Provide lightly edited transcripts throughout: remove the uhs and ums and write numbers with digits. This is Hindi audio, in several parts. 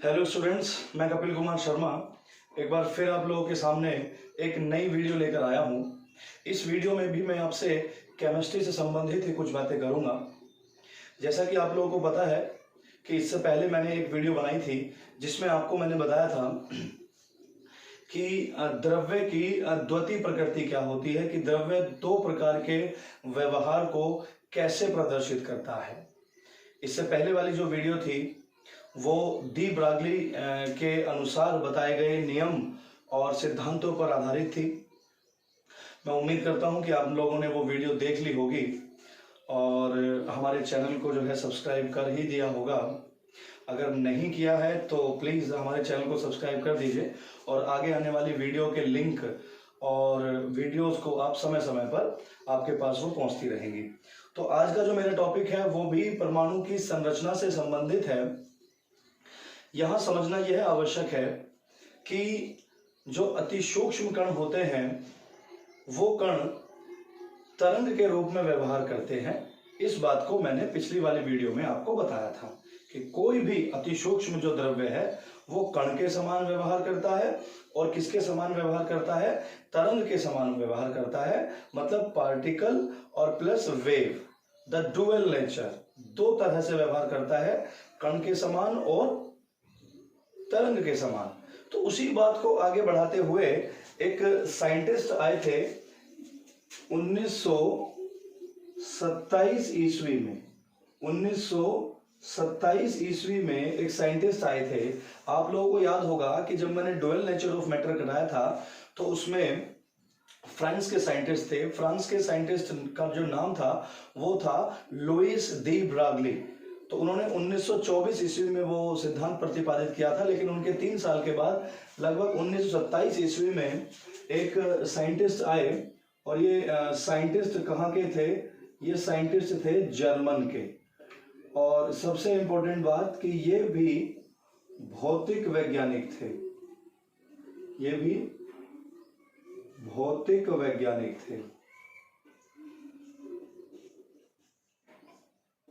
हेलो स्टूडेंट्स, मैं कपिल कुमार शर्मा एक बार फिर आप लोगों के सामने एक नई वीडियो लेकर आया हूं। इस वीडियो में भी मैं आपसे केमिस्ट्री से संबंधित ही कुछ बातें करूंगा। जैसा कि आप लोगों को पता है कि इससे पहले मैंने एक वीडियो बनाई थी जिसमें आपको मैंने बताया था कि द्रव्य की द्वितीय प्रकृति क्या होती है, कि द्रव्य दो प्रकार के व्यवहार को कैसे प्रदर्शित करता है। इससे पहले वाली जो वीडियो थी वो डी ब्रागली के अनुसार बताए गए नियम और सिद्धांतों पर आधारित थी। मैं उम्मीद करता हूं कि आप लोगों ने वो वीडियो देख ली होगी और हमारे चैनल को जो है सब्सक्राइब कर ही दिया होगा। अगर नहीं किया है तो प्लीज़ हमारे चैनल को सब्सक्राइब कर दीजिए और आगे आने वाली वीडियो के लिंक और वीडियोस को आप समय समय पर आपके पास वो पहुंचती रहेंगी। तो आज का जो मेरा टॉपिक है वो भी परमाणु की संरचना से संबंधित है। यहाँ समझना यह आवश्यक है कि जो अति सूक्ष्म कण होते हैं वो कण तरंग के रूप में व्यवहार करते हैं। इस बात को मैंने पिछली वाली वीडियो में आपको बताया था कि कोई भी अति सूक्ष्म जो द्रव्य है वो कण के समान व्यवहार करता है और किसके समान व्यवहार करता है, तरंग के समान व्यवहार करता है। मतलब पार्टिकल और plus wave, the dual nature, दो तरह से व्यवहार करता है, कण के समान और तरंग के समान। तो उसी बात को आगे बढ़ाते हुए एक साइंटिस्ट आए थे 1927 ईस्वी में। 1927 ईस्वी में एक साइंटिस्ट आए थे। आप लोगों को याद होगा कि जब मैंने डुअल नेचर ऑफ मैटर कराया था तो उसमें फ्रांस के साइंटिस्ट थे। फ्रांस के साइंटिस्ट का जो नाम था वो था लुइस डी ब्रागली। तो उन्होंने 1924 ईस्वी में वो सिद्धांत प्रतिपादित किया था, लेकिन उनके 3 साल के बाद लगभग 1927 ईस्वी में एक साइंटिस्ट आए और ये साइंटिस्ट कहाँ के थे? ये साइंटिस्ट थे जर्मन के। और सबसे इंपॉर्टेंट बात कि ये भी भौतिक वैज्ञानिक थे। ये भी भौतिक वैज्ञानिक थे।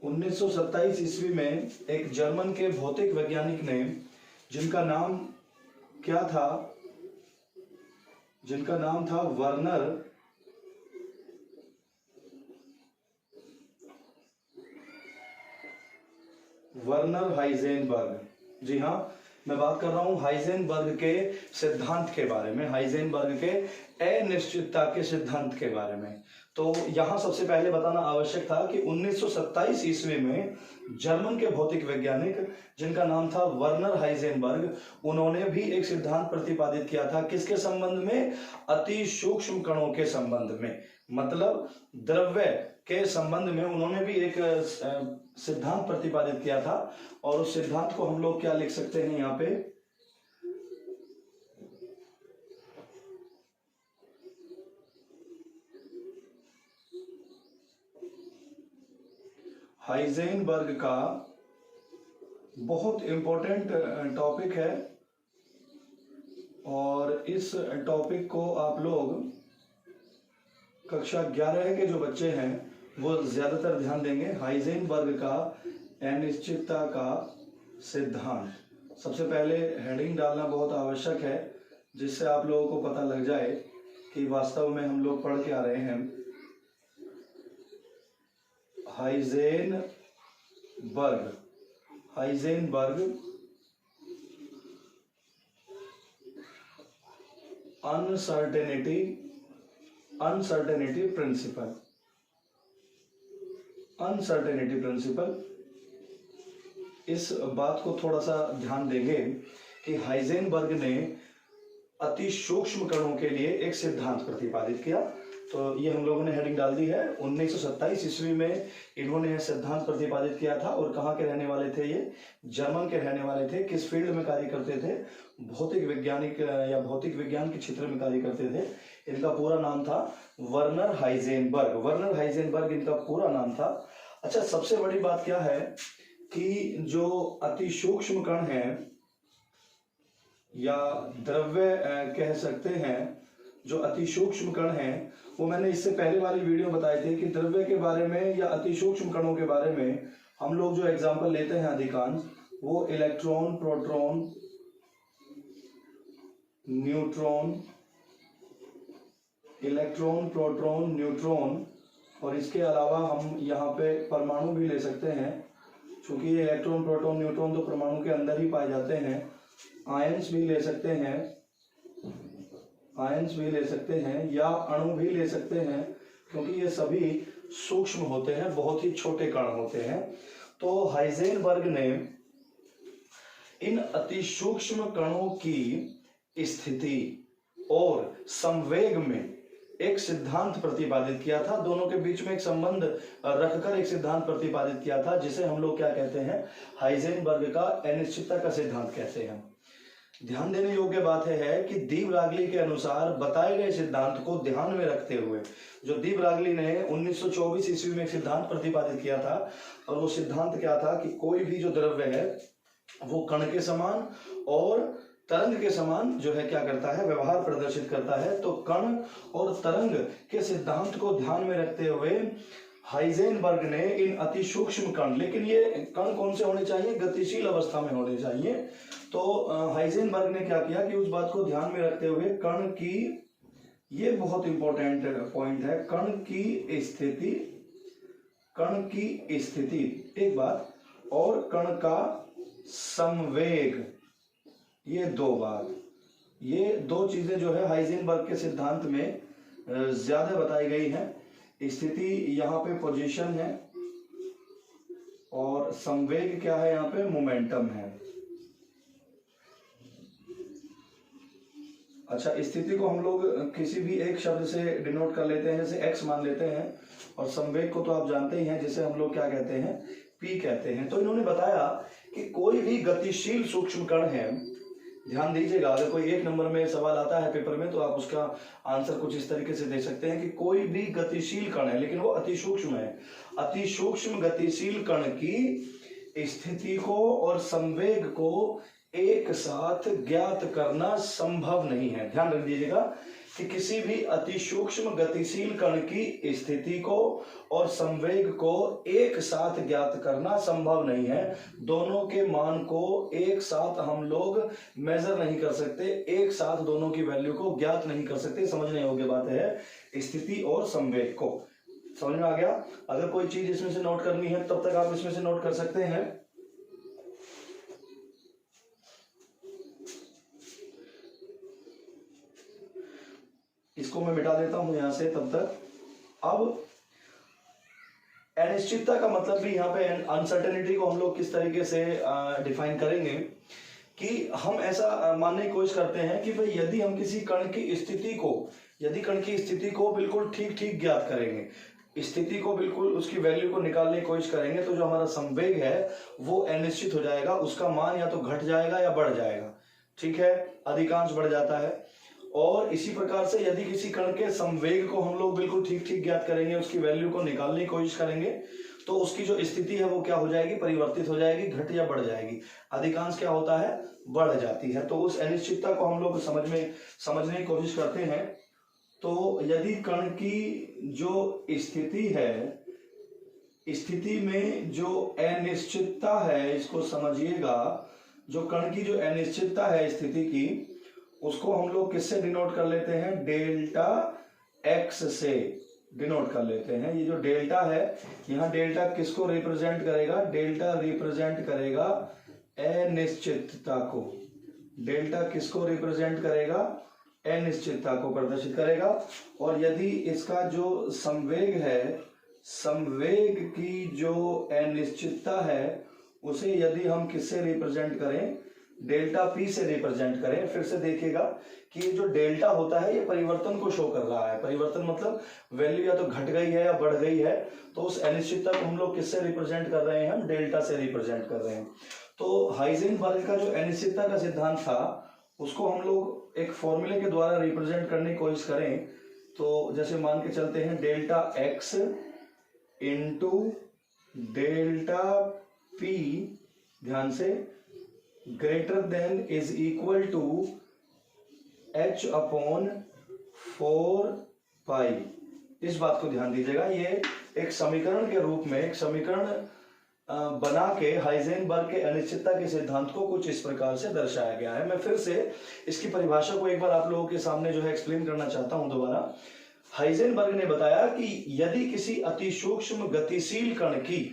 1927 ईस्वी में एक जर्मन के भौतिक वैज्ञानिक ने, जिनका नाम क्या था? जिनका नाम था वर्नर हाइजेनबर्ग। जी हाँ, मैं बात कर रहा हूं हाइजेनबर्ग के सिद्धांत के बारे में, हाइजेनबर्ग के अनिश्चितता के सिद्धांत के बारे में। तो यहां सबसे पहले बताना आवश्यक था कि 1927 ईस्वी में जर्मन के भौतिक वैज्ञानिक, जिनका नाम था वर्नर हाइजेनबर्ग, उन्होंने भी एक सिद्धांत प्रतिपादित किया था। किसके संबंध में? अति सूक्ष्म कणों के संबंध में, मतलब द्रव्य के संबंध में उन्होंने भी एक सिद्धांत प्रतिपादित किया था। और उस सिद्धांत को हम लोग क्या लिख सकते हैं यहाँ पे? हाइजेनबर्ग का बहुत इंपॉर्टेंट टॉपिक है और इस टॉपिक को आप लोग कक्षा 11 के जो बच्चे हैं वो ज्यादातर ध्यान देंगे। हाइजेनबर्ग का अनिश्चितता का सिद्धांत, सबसे पहले हेडिंग डालना बहुत आवश्यक है जिससे आप लोगों को पता लग जाए कि वास्तव में हम लोग पढ़ के आ रहे हैं। Heisenberg uncertainty principle. इस बात को थोड़ा सा ध्यान देंगे कि हाइजेनबर्ग ने अति सूक्ष्म कणों के लिए एक सिद्धांत प्रतिपादित किया। तो ये हम लोगों ने हेडिंग डाल दी है। 1927 ईस्वी में इन्होंने यह सिद्धांत प्रतिपादित किया था। और कहाँ के रहने वाले थे? ये जर्मन के रहने वाले थे। किस फील्ड में कार्य करते थे? भौतिक वैज्ञानिक या भौतिक विज्ञान के क्षेत्र में कार्य करते थे। इनका पूरा नाम था वर्नर हाइजेनबर्ग। वर्नर हाइजेनबर्ग इनका पूरा नाम था। अच्छा, सबसे बड़ी बात क्या है कि जो अति सूक्ष्म कण है या द्रव्य कह सकते हैं, जो अति सूक्ष्म कण हैं, वो मैंने इससे पहले वाली वीडियो बताए थे कि द्रव्य के बारे में या अति सूक्ष्म कणों के बारे में हम लोग जो एग्जाम्पल लेते हैं अधिकांश, वो electron, proton, neutron, electron, proton, neutron, और इसके अलावा हम यहाँ पे परमाणु भी ले सकते हैं, क्योंकि ये इलेक्ट्रॉन, प्रोटॉन, न्यूट्रॉन तो परमाणु के अंदर ही पाए जाते हैं। आयंस भी ले सकते हैं, आयंस भी ले सकते हैं, या अणु भी ले सकते हैं, क्योंकि ये सभी सूक्ष्म होते हैं, बहुत ही छोटे कण होते हैं। तो हाइजेनबर्ग ने इन अति सूक्ष्म कणों की स्थिति और संवेग में एक सिद्धांत प्रतिपादित किया था। दोनों के बीच में एक संबंध रखकर एक सिद्धांत प्रतिपादित किया था, जिसे हम लोग क्या कहते हैं, हाइजेनबर्ग का अनिश्चितता का सिद्धांत कहते हैं। ध्यान देने योग्य बात है कि दी ब्रागली के अनुसार बताए गए सिद्धांत को ध्यान में रखते हुए, जो दी ब्रागली ने 1924 ईस्वी में एक सिद्धांत प्रतिपादित किया था, और वो सिद्धांत क्या था कि कोई भी जो द्रव्य है वो कण के समान और तरंग के समान जो है क्या करता है, व्यवहार प्रदर्शित करता है। तो कण और तरंग के सिद्धांत को ध्यान में रखते हुए हाइजेनबर्ग ने इन अति सूक्ष्म कण, लेकिन ये कण कौन से होने चाहिए, गतिशील अवस्था में होने चाहिए। तो हाइजेनबर्ग ने क्या किया कि उस बात को ध्यान में रखते हुए कण की, ये बहुत इंपॉर्टेंट पॉइंट है, कण की स्थिति, कण की स्थिति एक बात, और कण का संवेग, ये दो बात, ये दो चीजें जो है हाइजेनबर्ग के सिद्धांत में ज्यादा बताई गई हैं। स्थिति यहाँ पे पोजीशन है, और संवेग क्या है, यहाँ पे मोमेंटम है। अच्छा, स्थिति को हम लोग किसी भी एक शब्द से डिनोट कर लेते हैं, जैसे x मान लेते हैं, और संवेग को तो आप जानते ही हैं, जिसे हम लोग क्या कहते हैं, p कहते हैं। तो इन्होंने बताया कि कोई भी गतिशील सूक्ष्म कण है, ध्यान दीजिएगा, अगर कोई एक नंबर में सवाल आता है पेपर में तो आप उसका आंसर कुछ इस तरीके से दे सकते हैं कि कोई भी गतिशील कण है, लेकिन वो अति सूक्ष्म है, अति सूक्ष्म गतिशील कण की स्थिति को और संवेग को एक साथ ज्ञात करना संभव नहीं है। ध्यान रख दीजिएगा कि किसी भी अति सूक्ष्म गतिशील कण की स्थिति को और संवेग को एक साथ ज्ञात करना संभव नहीं है। दोनों के मान को एक साथ हम लोग मेजर नहीं कर सकते, एक साथ दोनों की वैल्यू को ज्ञात नहीं कर सकते। समझने योग्य बात है स्थिति और संवेग को। समझ में आ गया? अगर कोई चीज इसमें से नोट करनी है तब तक आप इसमें से नोट कर सकते हैं। इसको मैं मिटा देता हूं यहां से तब तक। अब अनिश्चितता का मतलब भी यहाँ पे अनसर्टेनिटी को हम लोग किस तरीके से डिफाइन करेंगे कि हम ऐसा मानने की कोशिश करते हैं कि भाई यदि हम किसी कण की स्थिति को, यदि कण की स्थिति को बिल्कुल ठीक ठीक ज्ञात करेंगे, स्थिति को बिल्कुल उसकी वैल्यू को निकालने की कोशिश करेंगे, तो जो हमारा संवेग है वो अनिश्चित हो जाएगा, उसका मान या तो घट जाएगा या बढ़ जाएगा। ठीक है, अधिकांश बढ़ जाता है। और इसी प्रकार से यदि किसी कण के संवेग को हम लोग बिल्कुल ठीक ठीक ज्ञात करेंगे, उसकी वैल्यू को निकालने की कोशिश करेंगे, तो उसकी जो स्थिति है वो क्या हो जाएगी, परिवर्तित हो जाएगी, घट या बढ़ जाएगी। अधिकांश क्या होता है, बढ़ जाती है। तो उस अनिश्चितता को हम लोग समझने की कोशिश करते हैं। तो यदि कण की जो स्थिति है, स्थिति में जो अनिश्चितता है, इसको समझिएगा, जो कण की जो अनिश्चितता है स्थिति की, उसको हम लोग किससे डिनोट कर लेते हैं, डेल्टा एक्स से डिनोट कर लेते हैं। ये जो डेल्टा है, यहाँ डेल्टा किसको रिप्रेजेंट करेगा, डेल्टा रिप्रेजेंट करेगा अनिश्चितता को। डेल्टा किसको रिप्रेजेंट करेगा, अनिश्चितता को प्रदर्शित करेगा। और यदि इसका जो संवेग है, संवेग की जो अनिश्चितता है, उसे यदि हम किससे रिप्रेजेंट करें, डेल्टा पी से रिप्रेजेंट करें, फिर से देखिएगा कि जो डेल्टा होता है ये परिवर्तन को शो कर रहा है। परिवर्तन मतलब वैल्यू या तो घट गई है या बढ़ गई है। तो उस अनिश्चितता को हम लोग किससे रिप्रेजेंट कर रहे हैं, हम डेल्टा से रिप्रेजेंट कर रहे हैं। तो हाइजेनबर्ग का जो अनिश्चितता का सिद्धांत था, उसको हम लोग एक फॉर्मूले के द्वारा रिप्रेजेंट करने की कोशिश करें, तो जैसे मान के चलते हैं delta x into delta p, ध्यान से, greater than is equal to h upon 4 pi. इस बात को ध्यान दीजिएगा, ये एक समीकरण के रूप में, एक समीकरण बना के हाइजेनबर्ग के अनिश्चितता के सिद्धांत को कुछ इस प्रकार से दर्शाया गया है। मैं फिर से इसकी परिभाषा को एक बार आप लोगों के सामने जो है एक्सप्लेन करना चाहता हूं दोबारा। हाइजेनबर्ग ने बताया कि यदि किसी अति सूक्ष्म गतिशील कण की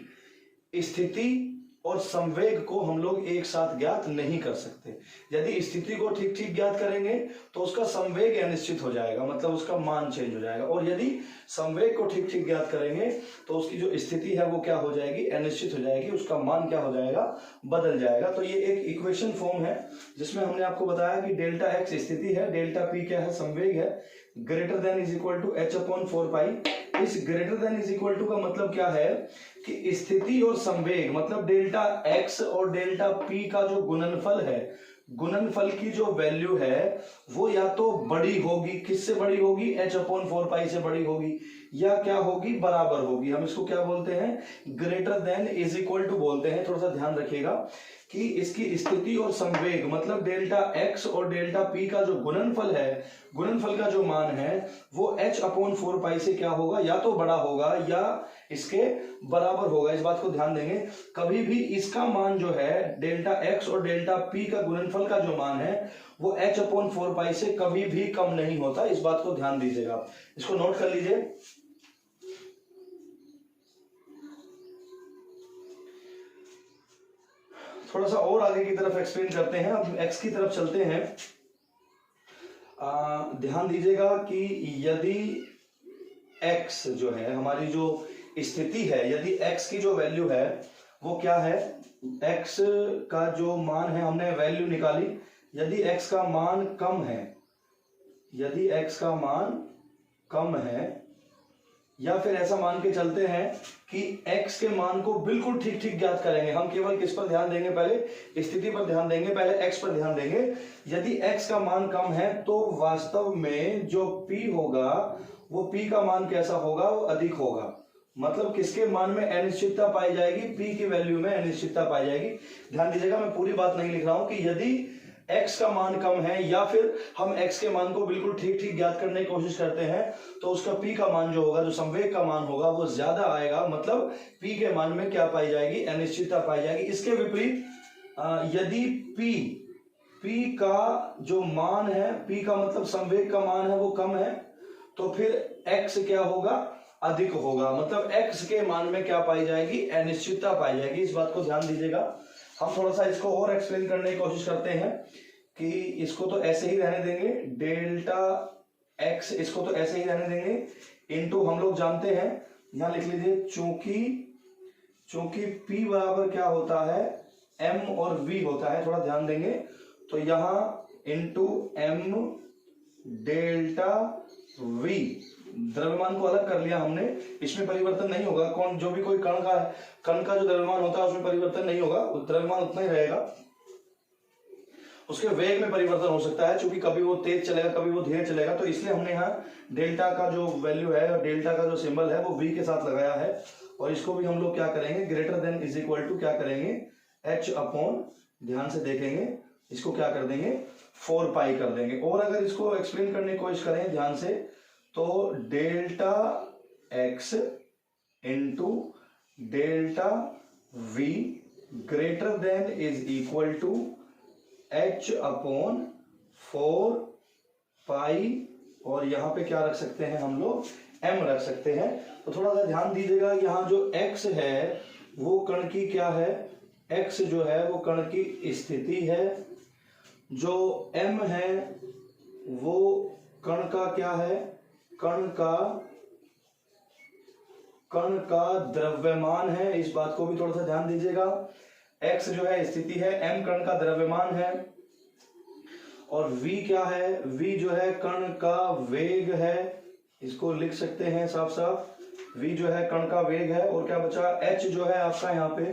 स्थिति और संवेग को हम लोग एक साथ ज्ञात नहीं कर सकते, यदि स्थिति को ठीक ठीक ज्ञात करेंगे तो उसका संवेग अनिश्चित हो जाएगा, मतलब उसका मान चेंज हो जाएगा, और यदि संवेग को ठीक ठीक ज्ञात करेंगे तो उसकी जो स्थिति है वो क्या हो जाएगी, अनिश्चित हो जाएगी, उसका मान क्या हो जाएगा, बदल जाएगा। तो ये एक इक्वेशन फॉर्म है जिसमें हमने आपको बताया कि डेल्टा एक्स स्थिति है, डेल्टा पी क्या है, संवेग है, greater than is equal to h upon 4 pi. इस greater than is equal to का मतलब क्या है कि स्थिति और संवेग मतलब डेल्टा x और डेल्टा p का जो गुणनफल है, गुणनफल की जो वैल्यू है वो या तो बड़ी होगी, किससे बड़ी होगी, h अपॉन 4 पाई से बड़ी होगी, या क्या होगी, बराबर होगी। हम इसको क्या बोलते हैं, greater than is equal to बोलते हैं। थोड़ा सा ध्यान रखिएगा कि इसकी स्थिति और संवेग मतलब डेल्टा x और डेल्टा p का जो गुणनफल है, गुणनफल का जो मान है वो h अपॉन 4 पाई से क्या होगा, या तो बड़ा होगा या इसके बराबर होगा। इस बात को ध्यान देंगे, कभी भी इसका मान जो है डेल्टा x और डेल्टा p का गुणनफल का जो मान है वो h अपॉन 4 पाई से कभी भी कम नहीं होता। इस बात को ध्यान दीजिएगा, इसको नोट कर लीजिए। थोड़ा सा और आगे की तरफ एक्सप्लेन करते हैं, अब x की तरफ चलते हैं। ध्यान दीजिएगा कि यदि x जो है हमारी जो स्थिति है, यदि x की जो वैल्यू है वो क्या है, x का जो मान है हमने वैल्यू निकाली, यदि x का मान कम है, यदि x का मान कम है, या फिर ऐसा मान के चलते हैं कि x के मान को बिल्कुल ठीक ठीक ज्ञात करेंगे। हम केवल किस पर ध्यान देंगे, पहले स्थिति पर ध्यान देंगे, पहले x पर ध्यान देंगे। यदि x का मान कम है तो वास्तव में जो p होगा वो p का मान कैसा होगा, वो अधिक होगा। मतलब किसके मान में अनिश्चितता पाई जाएगी, p की वैल्यू में अनिश्चितता पाई जाएगी। ध्यान दीजिएगा, मैं पूरी बात नहीं लिख रहा हूं कि यदि x का मान कम है या फिर हम x के मान को बिल्कुल ठीक ठीक ज्ञात करने की कोशिश करते हैं तो उसका p का मान जो होगा, जो संवेग का मान होगा वो ज्यादा आएगा, मतलब p के मान में क्या पाई जाएगी, अनिश्चितता पाई जाएगी। इसके विपरीत यदि p का जो मान है, p का मतलब संवेग का मान है वो कम है, तो फिर x क्या होगा, अधिक होगा, मतलब x के मान में क्या पाई जाएगी, अनिश्चितता पाई जाएगी। इस बात को ध्यान दीजिएगा। हम थोड़ा सा इसको और एक्सप्लेन करने की कोशिश करते हैं कि इसको तो ऐसे ही रहने देंगे, डेल्टा x इसको तो ऐसे ही रहने देंगे, इनटू हम लोग जानते हैं, यहां लिख लीजिए, चूंकि p बराबर क्या होता है, m और v होता है, थोड़ा ध्यान देंगे, तो यहां इनटू m डेल्टा v, द्रव्यमान को अलग कर लिया हमने, इसमें परिवर्तन नहीं होगा। कौन जो भी कोई कण का जो द्रव्यमान होता है उसमें परिवर्तन नहीं होगा, द्रव्यमान उतना ही रहेगा, उसके वेग में परिवर्तन हो सकता है, क्योंकि कभी वो तेज चलेगा कभी वो धीरे चलेगा, तो इसलिए हमने यहाँ डेल्टा का जो वैल्यू है, डेल्टा का जो सिंबल है वो v के साथ लगाया है, और इसको भी हम लोग क्या करेंगे, greater than is equal to क्या करेंगे, h अपॉन, ध्यान से देखेंगे, इसको क्या कर देंगे, 4 पाई कर देंगे। और अगर इसको एक्सप्लेन करने की कोशिश करें ध्यान से, तो delta x into delta v greater than is equal to h upon 4 pi, और यहां पे क्या रख सकते हैं हम लोग, m रख सकते हैं। तो थोड़ा सा ध्यान दीजिएगा, यहाँ जो x है वो कण की क्या है, x जो है वो कण की स्थिति है, जो m है वो कण का क्या है, कण का द्रव्यमान है। इस बात को भी थोड़ा सा ध्यान दीजिएगा, x जो है स्थिति है, m कण का द्रव्यमान है, और v क्या है, v जो है कण का वेग है, इसको लिख सकते हैं साफ साफ, v जो है कण का वेग है, और क्या बचा, h जो है आपका यहाँ पे,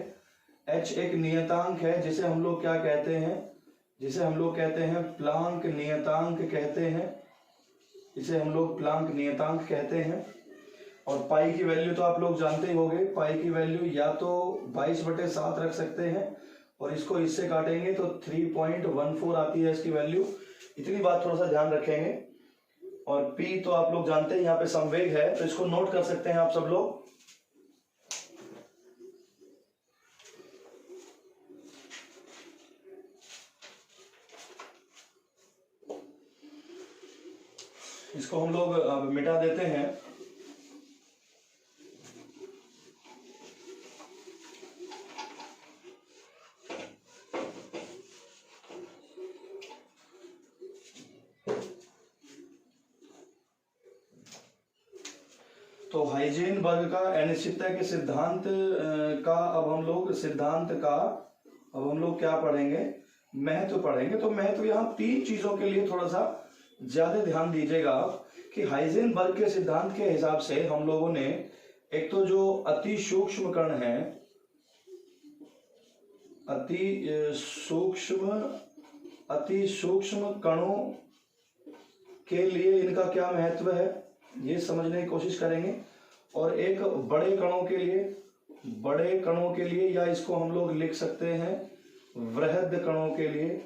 h एक नियतांक है जिसे हम लोग क्या कहते हैं, जिसे हम लोग कहते हैं प्लांक नियतांक कहते हैं, इसे हम लोग प्लांक नियतांक कहते हैं। और पाई की वैल्यू तो आप लोग जानते ही होंगे, पाई की वैल्यू या तो 22/7 रख सकते हैं, और इसको इससे काटेंगे तो 3.14 आती है इसकी वैल्यू। इतनी बात थोड़ा सा ध्यान रखेंगे। और p तो आप लोग जानते हैं यहाँ पे संवेग है, तो इसको नोट कर सकते हैं आप सब लोग। इसको हम लोग अब मिटा देते हैं। तो हाइजेनबर्ग का अनिश्चितता के सिद्धांत का अब हम लोग क्या पढ़ेंगे, महत्व पढ़ेंगे। तो महत्व यहाँ 3 चीजों के लिए थोड़ा सा ज्यादा ध्यान दीजिएगा कि हाइजेनबर्ग के सिद्धांत के हिसाब से हम लोगों ने एक तो जो अति सूक्ष्म कण है, अति सूक्ष्म कणों के लिए इनका क्या महत्व है ये समझने की कोशिश करेंगे। और एक बड़े कणों के लिए या इसको हम लोग लिख सकते हैं वृहद कणों के लिए,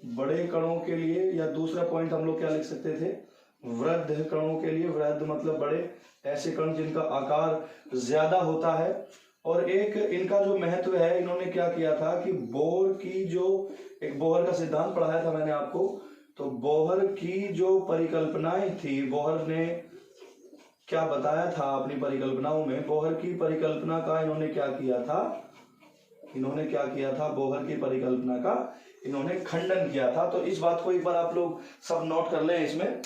बड़े कणों के लिए, या दूसरा पॉइंट हम लोग क्या लिख सकते थे, वृहद कणों के लिए। वृहद मतलब बड़े, ऐसे कण जिनका आकार ज्यादा होता है। और एक इनका जो महत्व है, इन्होंने क्या किया था कि बोहर की जो एक बोहर का सिद्धांत पढ़ाया था मैंने आपको, तो बोहर की जो परिकल्पनाएं थी, बोहर ने क्या बताया था अपनी परिकल्पनाओं में, बोहर की परिकल्पना का इन्होंने क्या किया था, बोहर की परिकल्पना का इन्होंने खंडन किया था। तो इस बात को एक बार आप लोग सब नोट कर लें इसमें।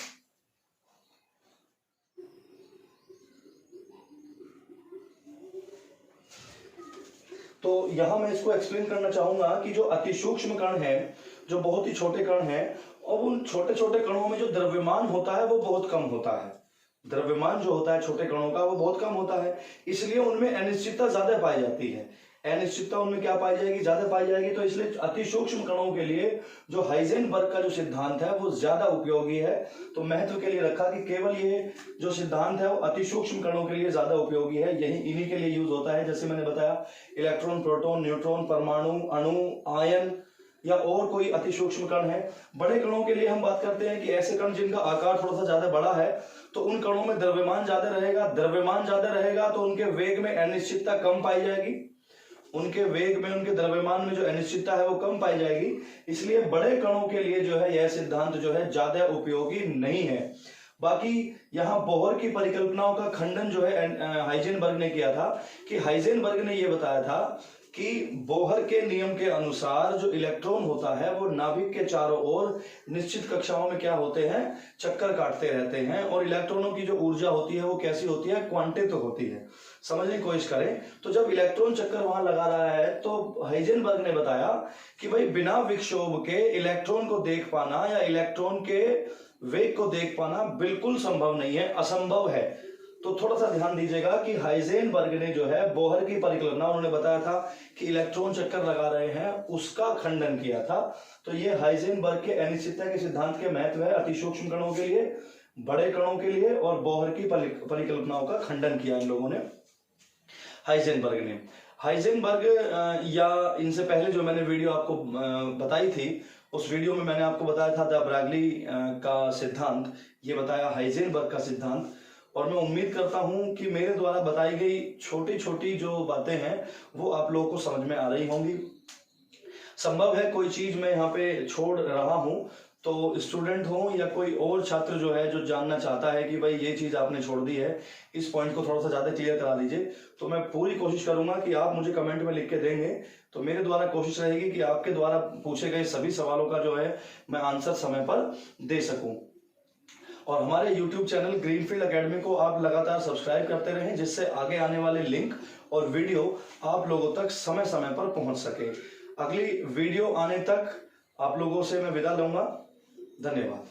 तो यहां मैं इसको एक्सप्लेन करना चाहूंगा कि जो अति सूक्ष्म कण है, जो बहुत ही छोटे कण हैं, और उन छोटे छोटे कणों में जो द्रव्यमान होता है वो बहुत कम होता है। द्रव्यमान जो होता है छोटे कणों का वो बहुत कम होता है, इसलिए उनमें अनिश्चितता ज्यादा पाई जाती है। अनिश्चितता उनमें क्या पाई जाएगी, ज्यादा पाई जाएगी। तो इसलिए अति सूक्ष्म कणों के लिए जो हाइजेनबर्ग का जो सिद्धांत है वो ज्यादा उपयोगी है। तो महत्व के लिए रखा कि केवल ये जो सिद्धांत है वो अति सूक्ष्म कणों के लिए ज्यादा उपयोगी है, यही इन्हीं के लिए यूज होता है। जैसे मैंने बताया इलेक्ट्रॉन, प्रोटॉन, न्यूट्रॉन, परमाणु, अणु, आयन या और कोई अति सूक्ष्म कण है। बड़े कणों के लिए हम बात करते हैं कि ऐसे कण जिनका आकार थोड़ा सा ज्यादा बड़ा है, तो उन कणों में द्रव्यमान ज्यादा रहेगा। द्रव्यमान ज्यादा रहेगा तो उनके वेग में अनिश्चितता कम पाई जाएगी, उनके वेग में, उनके द्रव्यमान में जो अनिश्चितता है वो कम पाई जाएगी। इसलिए बड़े कणों के लिए जो है यह सिद्धांत जो है ज्यादा उपयोगी नहीं है। बाकी यहाँ बोहर की परिकल्पनाओं का खंडन जो है हाइजेनबर्ग ने किया था, कि हाइजेनबर्ग ने यह बताया था कि बोहर के नियम के अनुसार जो इलेक्ट्रॉन होता है वो नाभिक के चारों ओर निश्चित कक्षाओं में क्या होते हैं, चक्कर काटते रहते हैं। और इलेक्ट्रॉनों की जो ऊर्जा होती है वो कैसी होती है, क्वांटित होती है। समझने की कोशिश करें तो जब इलेक्ट्रॉन चक्कर वहां लगा रहा है तो हाइजेनबर्ग ने बताया कि भाई बिना विक्षोभ के इलेक्ट्रॉन को देख पाना या इलेक्ट्रॉन के वेग को देख पाना बिल्कुल संभव नहीं है, असंभव है। तो थोड़ा सा ध्यान दीजिएगा कि हाइजेनबर्ग ने जो है बोहर की परिकल्पना, उन्होंने बताया था कि इलेक्ट्रॉन चक्कर लगा रहे हैं, उसका खंडन किया था। तो ये हाइजेनबर्ग के अनिश्चितता के सिद्धांत के महत्व है अति सूक्ष्म कणों के लिए, बड़े कणों के लिए, और बोहर की परिकल्पनाओं का खंडन किया इन लोगों ने, हाइजेनबर्ग ने। हाइजेनबर्ग या इनसे पहले जो मैंने वीडियो आपको बताई थी, उस वीडियो में मैंने आपको बताया था द ब्रैगली का सिद्धांत, ये बताया हाइजेनबर्ग का सिद्धांत। और मैं उम्मीद करता हूं कि मेरे द्वारा बताई गई छोटी छोटी जो बातें हैं वो आप लोगों को समझ में आ रही होंगी। संभव है कोई चीज मैं यहाँ पे छोड़ रहा हूं, तो स्टूडेंट हो या कोई और छात्र जो है जो जानना चाहता है कि भाई ये चीज आपने छोड़ दी है, इस पॉइंट को थोड़ा सा ज्यादा क्लियर करा दीजिए, तो मैं पूरी कोशिश करूंगा कि आप मुझे कमेंट में लिख के देंगे। तो मेरे द्वारा कोशिश रहेगी कि आपके द्वारा पूछे गए सभी सवालों का जो है मैं आंसर समय पर दे सकूं। और हमारे YouTube चैनल ग्रीनफील्ड एकेडमी को आप लगातार सब्सक्राइब करते रहें, जिससे आगे आने वाले लिंक और वीडियो आप लोगों तक समय समय पर पहुंच सके। अगली वीडियो आने तक आप लोगों से मैं विदा लूंगा। धन्यवाद।